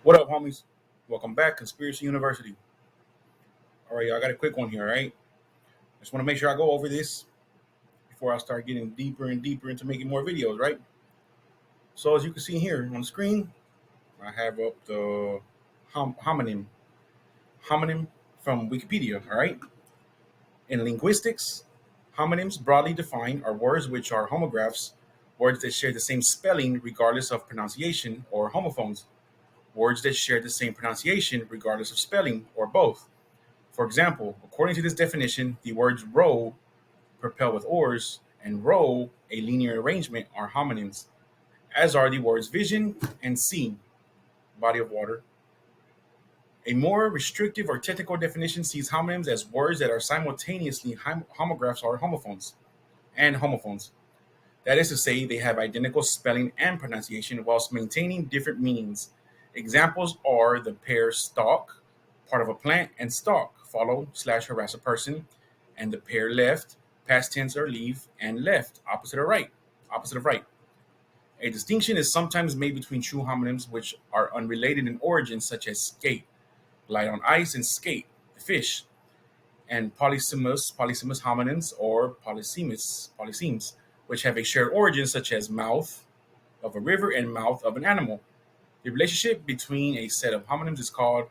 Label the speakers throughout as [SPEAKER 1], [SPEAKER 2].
[SPEAKER 1] What up, homies? Welcome back, Conspiracy University. All right, y'all, I got a quick one here, all right? Just want to make sure I go over this before I start getting deeper and deeper into making more videos, right? So, as you can see here on the screen, I have up the homonym. Homonym from Wikipedia, all right? In linguistics, homonyms broadly defined are words which are homographs, words that share the same spelling regardless of pronunciation, or homophones, words that share the same pronunciation regardless of spelling, or both. For example, according to this definition, the words row, propel with oars, and row, a linear arrangement, are homonyms, as are the words vision and sea, body of water. A more restrictive or technical definition sees homonyms as words that are simultaneously homographs or homophones. That is to say, they have identical spelling and pronunciation whilst maintaining different meanings. Examples are the pair stalk, part of a plant, and stalk, follow slash harass a person, and the pair left, past tense or leave, and left, opposite of right. Opposite of right. A distinction is sometimes made between true homonyms which are unrelated in origin, such as skate, glide on ice, and skate, the fish, and polysemous homonyms or polysemes, which have a shared origin, such as mouth of a river and mouth of an animal. The relationship between a set of homonyms is called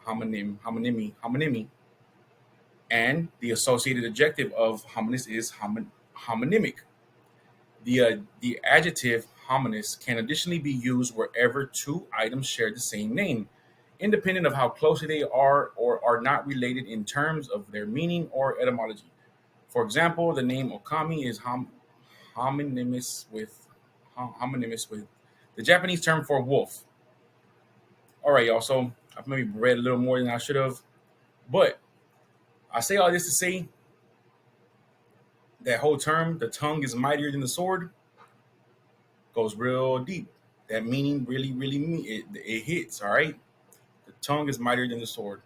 [SPEAKER 1] homonymy, and the associated adjective of homonymous is homonymic. The adjective homonymous can additionally be used wherever two items share the same name, independent of how closely they are or are not related in terms of their meaning or etymology. For example, the name Okami is homonymous with homonymous with the Japanese term for wolf. All right, y'all. So I've maybe read a little more than I should have, but I say all this to say that whole term, the tongue is mightier than the sword, goes real deep. That meaning really it hits. All right, the tongue is mightier than the sword.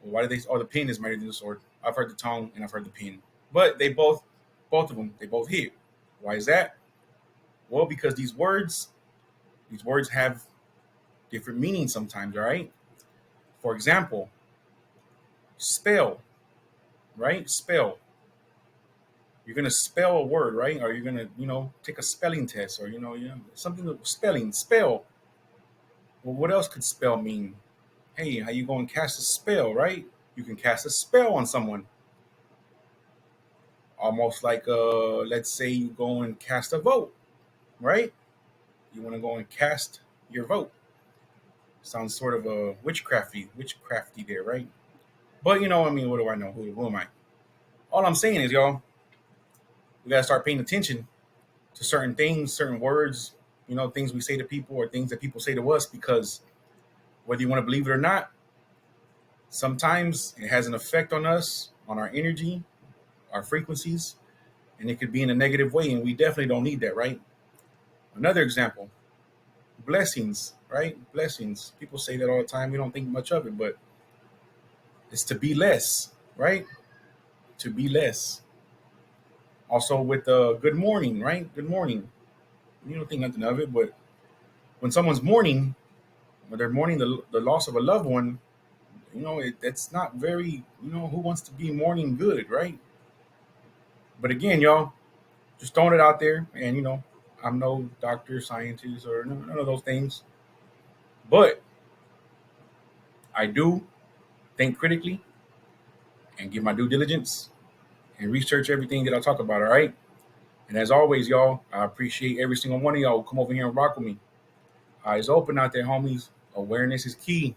[SPEAKER 1] Well, why do they? Or the pen is mightier than the sword. I've heard the tongue and I've heard the pen, but both of them, they both hit. Why is that? Well, because these words have different meanings sometimes. All right. For example, spell. Right, spell. You're gonna spell a word, right? Or you're gonna, take a spelling test, or something with spelling. Spell. Well, what else could spell mean? Hey, how you going to cast a spell, right? You can cast a spell on someone. Almost like, let's say you go and cast a vote, right? You want to go and cast your vote. Sounds sort of a witchcrafty there, right? But I mean, what do I know? Who am I? All I'm saying is, y'all, we gotta start paying attention to certain things, certain words, things we say to people or things that people say to us, because whether you want to believe it or not, sometimes it has an effect on us, on our energy, our frequencies, and it could be in a negative way, and we definitely don't need that, right? Another example, blessings, right? Blessings. People say that all the time. We don't think much of it, but it's to be less, right? To be less. Also with good morning, right? Good morning. You don't think nothing of it, but when someone's mourning, when they're mourning the loss of a loved one, that's not very, who wants to be mourning good, right? But again, y'all, just throwing it out there, and I'm no doctor, scientist, or none of those things, but I do think critically and give my due diligence and research everything that I talk about, all right? And as always, y'all, I appreciate every single one of y'all who come over here and rock with me. Eyes open out there, homies. Awareness is key.